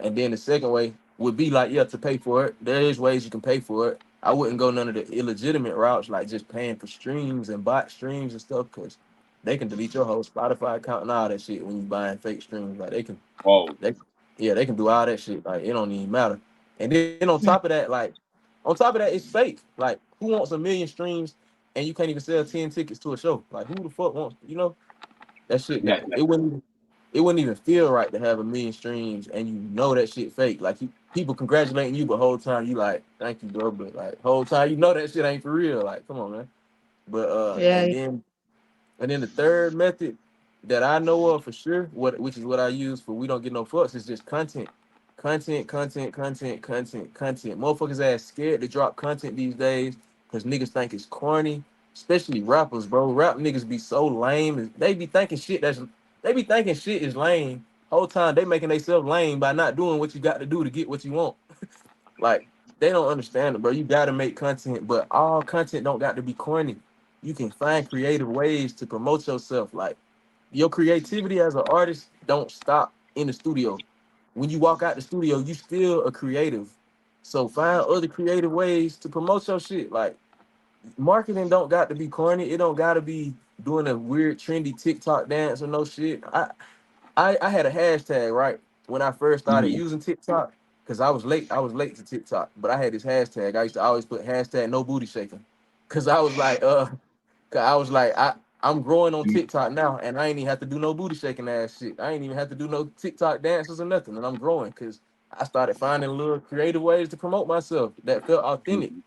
[SPEAKER 1] And then the second way would be like, yeah, to pay for it. There is ways you can pay for it. I wouldn't go none of the illegitimate routes like just paying for streams and bot streams and stuff because they can delete your whole Spotify account and all that shit when you buying fake streams. Like
[SPEAKER 2] Whoa.
[SPEAKER 1] they, yeah, they can do all that shit. Like it don't even matter. And then on top of that, it's fake. Like who wants a million streams and you can't even sell 10 tickets to a show? Like who the fuck wants? That shit.
[SPEAKER 2] Yeah,
[SPEAKER 1] It wouldn't even feel right to have a million streams and you know that shit fake. Like people congratulating you, but whole time you like, thank you, bro. But like whole time you know that shit ain't for real. Like, come on, man. But
[SPEAKER 3] Yeah.
[SPEAKER 1] and then the third method that I know of for sure, which is what I use for we don't get no fucks, is just content. Content. Motherfuckers ass scared to drop content these days because niggas think it's corny, especially rappers, bro. Rap niggas be so lame. They be thinking shit is lame. Whole time they making themselves lame by not doing what you got to do to get what you want. Like they don't understand it, bro. You gotta make content, but all content don't got to be corny. You can find creative ways to promote yourself. Like your creativity as an artist don't stop in the studio. When you walk out the studio, you still a creative. So find other creative ways to promote your shit. Like marketing don't got to be corny. It don't got to be doing a weird trendy TikTok dance or no shit. I had a hashtag right when I first started
[SPEAKER 2] mhm.
[SPEAKER 1] using TikTok because I was late. I was late to TikTok, but I had this hashtag. I used to always put hashtag no booty shaking because I was like, 'cause I was like, I'm growing on TikTok now, and I ain't even have to do no booty shaking ass shit. I ain't even have to do no TikTok dances or nothing, and I'm growing because I started finding little creative ways to promote myself that felt authentic.
[SPEAKER 2] Mhm.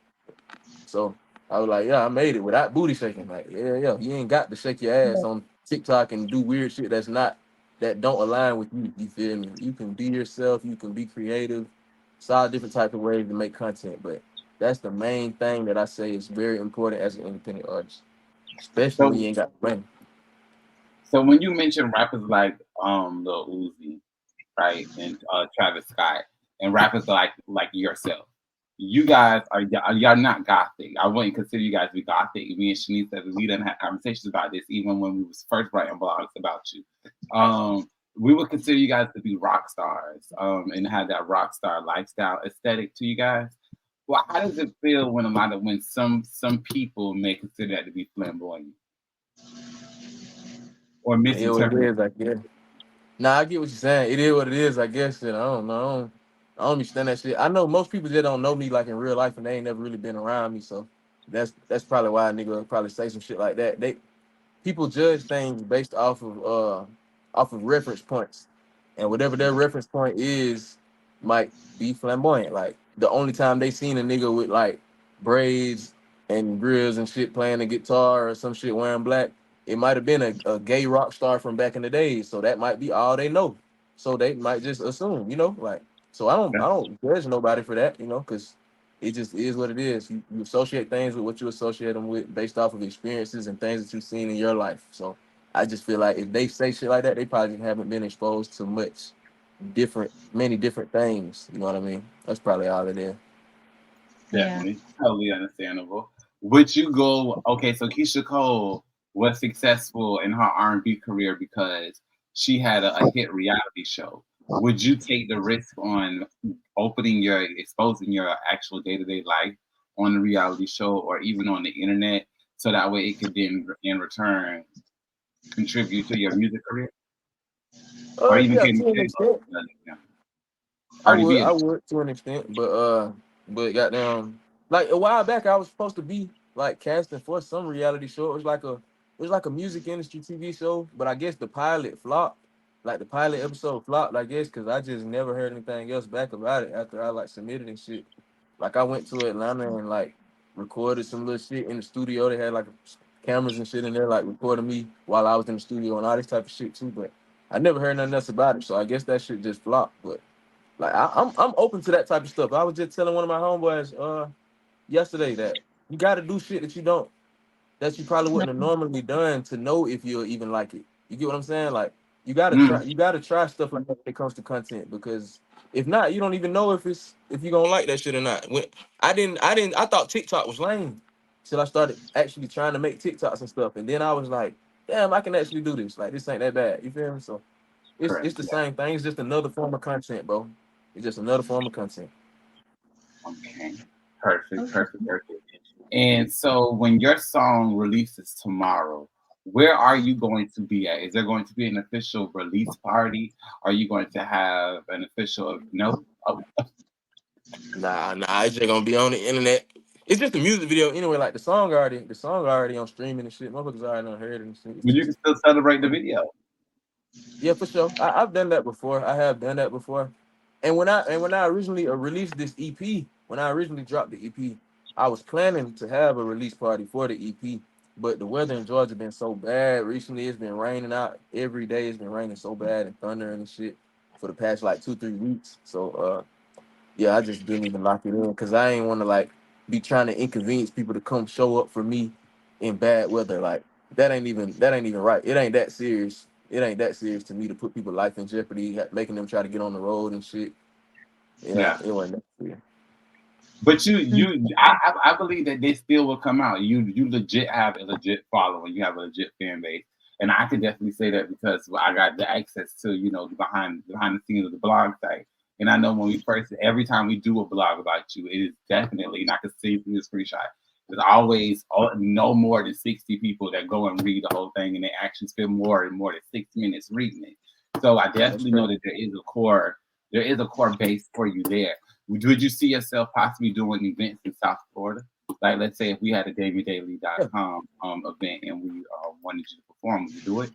[SPEAKER 1] So I was like, yeah, I made it without booty shaking. Like, yeah. You ain't got to shake your ass on TikTok and do weird shit that don't align with you. You feel me? You can be yourself, you can be creative. It's all different type of ways to make content. But that's the main thing that I say is very important as an independent artist. Especially when
[SPEAKER 2] So
[SPEAKER 1] you ain't got money.
[SPEAKER 2] so when you mention rappers like Lil Uzi, right, and Travis Scott, and rappers like yourself, you guys are y'all not gothic. I wouldn't consider you guys to be gothic. Me and Shanice said we didn't have conversations about this even when we was first writing blogs about you. We would consider you guys to be rock stars, and have that rock star lifestyle aesthetic to you guys. Well, how does it feel when some people may consider that to be flamboyant or
[SPEAKER 1] It is what it
[SPEAKER 2] misinterpret?
[SPEAKER 1] is, I guess. Nah, I get what you're saying. It is what it is, I guess. Shit, I don't know. I don't understand that shit. I know most people that don't know me like in real life and they ain't never really been around me. So that's probably why a nigga would probably say some shit like that. People judge things based off of reference points, and whatever their reference point is might be flamboyant. Like the only time they seen a nigga with like braids and grills and shit playing the guitar or some shit wearing black, it might have been a gay rock star from back in the days. So that might be all they know. So they might just assume, like. So I don't judge nobody for that, because it just is what it is. You associate things with what you associate them with based off of experiences and things that you've seen in your life. So I just feel like if they say shit like that, they probably haven't been exposed to many different things. You know what I mean? That's probably all it is.
[SPEAKER 3] Yeah.
[SPEAKER 2] Definitely, totally understandable. Would you go? Okay, so Keisha Cole was successful in her R&B career because she had a hit reality show. Would you take the risk on exposing your actual day to day life on the reality show or even on the internet, so that way it could then in return contribute to your music career, or even
[SPEAKER 1] Yeah,
[SPEAKER 2] can
[SPEAKER 1] to an extent.
[SPEAKER 2] Cardi B?
[SPEAKER 1] I would to an extent, but goddamn, like a while back, I was supposed to be like casting for some reality show. It was like a music industry TV show, but I guess the pilot flopped. Like the pilot episode flopped, I guess, because I just never heard anything else back about it after I like submitted and shit. Like I went to Atlanta and like recorded some little shit in the studio. They had like cameras and shit in there, like recording me while I was in the studio and all this type of shit too. But I never heard nothing else about it, so I guess that shit just flopped. But like I'm open to that type of stuff. I was just telling one of my homeboys yesterday that you got to do shit that you probably wouldn't have normally done to know if you'll even like it. You get what I'm saying? Like
[SPEAKER 2] Mm,
[SPEAKER 1] you gotta try stuff like that when it comes to content because if not, you don't even know if you gonna like that shit or not. When I thought TikTok was lame till I started actually trying to make TikToks and stuff, and then I was like, damn, I can actually do this. Like this ain't that bad. You feel me? So
[SPEAKER 2] correct.
[SPEAKER 1] it's the
[SPEAKER 2] Yeah.
[SPEAKER 1] same thing. It's just another form of content, bro. It's just another form of content.
[SPEAKER 2] Okay. Perfect.
[SPEAKER 3] Okay.
[SPEAKER 2] Perfect. Perfect. And so when your song releases tomorrow, where are you going to be at? Is there going to be an official release party? Are you going to have an official no? Oh,
[SPEAKER 1] Nah, it's just gonna be on the internet. It's just a music video anyway. Like the song already on streaming and shit. Motherfuckers already done heard it and shit. It's
[SPEAKER 2] but you
[SPEAKER 1] just
[SPEAKER 2] can still celebrate the video.
[SPEAKER 1] yeah, for sure. I've done that before. I have done that before. And when I originally released this EP, when I originally dropped the EP, I was planning to have a release party for the EP. But the weather in Georgia been so bad recently. It's been raining out every day. It's been raining so bad and thundering and shit for the past like 2-3 weeks. So yeah, I just didn't even lock it in because I ain't want to like be trying to inconvenience people to come show up for me in bad weather. Like that ain't even right. It ain't that serious. It ain't that serious to me to put people's life in jeopardy, making them try to get on the road and shit. Yeah,
[SPEAKER 2] Yeah.
[SPEAKER 1] it wasn't that serious.
[SPEAKER 2] But I believe that they still will come out. You legit have a legit following. You have a legit fan base, and I can definitely say that because I got the access to behind the scenes of the blog site. And I know when we first, every time we do a blog about you, it is definitely, and I can see through the screenshot. There's always no more than 60 people that go and read the whole thing, and they actually spend more than 6 minutes reading it. So I
[SPEAKER 1] Yeah, that's
[SPEAKER 2] definitely know
[SPEAKER 1] crazy.
[SPEAKER 2] that there is a core base for you there. Would you see yourself possibly doing events in South Florida? Like, let's say if we had a
[SPEAKER 1] Yeah.
[SPEAKER 2] DamionDaily.com event and we wanted you to perform, would you do it?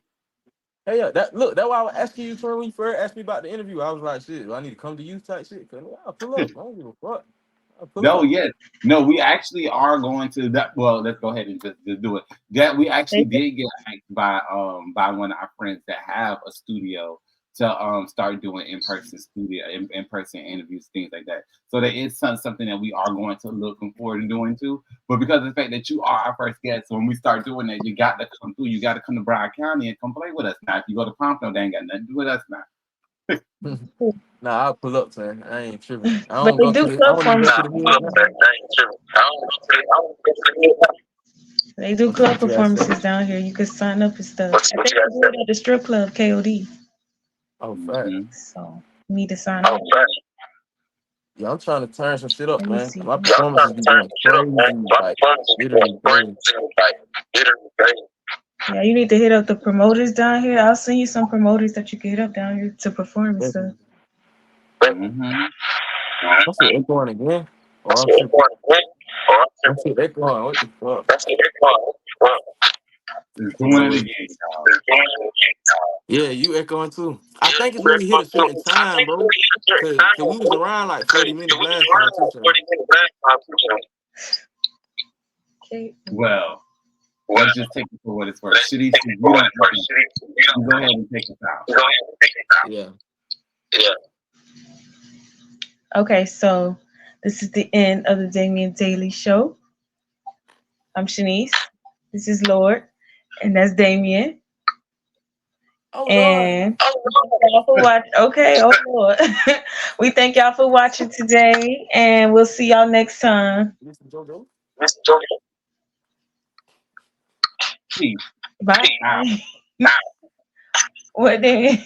[SPEAKER 1] Hey, yeah, that's why I was asking you, Troy, when you first asked me about the interview. I was like, shit, do I need to come to you type shit? Cause I'll pull up. I don't give a fuck. I'll pull
[SPEAKER 2] No,
[SPEAKER 1] up.
[SPEAKER 2] yes. No, we actually are going to that. Well, let's go ahead and just do it. That we actually did get asked by one of our friends that have a studio to start doing in person interviews, things like that. So there is something that we are going to looking forward to doing too. But because of the fact that you are our first guest, so when we start doing that, you got to come through. You got to come to Broward County and come play with us. Now, if you go to Pompano, they ain't got nothing to do with us now.
[SPEAKER 1] Nah, I'll pull up, man. I ain't tripping. I
[SPEAKER 3] But
[SPEAKER 1] don't
[SPEAKER 3] they
[SPEAKER 1] go to
[SPEAKER 3] do
[SPEAKER 1] the. I
[SPEAKER 3] club
[SPEAKER 1] want to go to the
[SPEAKER 3] performances.
[SPEAKER 1] hood now.
[SPEAKER 3] They do club
[SPEAKER 1] What you guys say?
[SPEAKER 3] performances down here. You could sign up and stuff. I think they do it at the strip club, KOD.
[SPEAKER 1] Oh, fact.
[SPEAKER 2] Mm-hmm.
[SPEAKER 3] So you need to sign up.
[SPEAKER 1] Yeah, I'm trying to turn some shit up,
[SPEAKER 3] Let me
[SPEAKER 1] man.
[SPEAKER 3] see.
[SPEAKER 1] My performances be going crazy, like literally crazy.
[SPEAKER 3] Yeah, you need to hit up the promoters down here. I'll send you some promoters that you can hit up down here to perform and stuff.
[SPEAKER 1] Definitely.
[SPEAKER 2] Mm-hmm.
[SPEAKER 1] I said they going again. Oh, I'm tripping. I said they going. What the fuck?
[SPEAKER 2] It's
[SPEAKER 1] Hold
[SPEAKER 2] doing
[SPEAKER 1] on,
[SPEAKER 2] it
[SPEAKER 1] wait.
[SPEAKER 2] again, y'all.
[SPEAKER 1] Yeah, you echoing too. I think it's when you hit a certain time, bro. Cause we was around like 40 minutes last time too, Sean.
[SPEAKER 3] Okay.
[SPEAKER 2] Well, let's just take it for what it's worth. Shitty, you don't you go ahead and take us out.
[SPEAKER 1] Yeah.
[SPEAKER 3] Okay, so this is the end of the Damion Daily Show. I'm Shanice. This is Lord, and that's Damion.
[SPEAKER 1] Oh Lord.
[SPEAKER 3] And y'all for watching. Okay, oh Lord. We thank y'all for watching today, and we'll see y'all next time.
[SPEAKER 1] Listen, JoJo.
[SPEAKER 2] Peace
[SPEAKER 3] Bye.
[SPEAKER 2] out.
[SPEAKER 3] What then?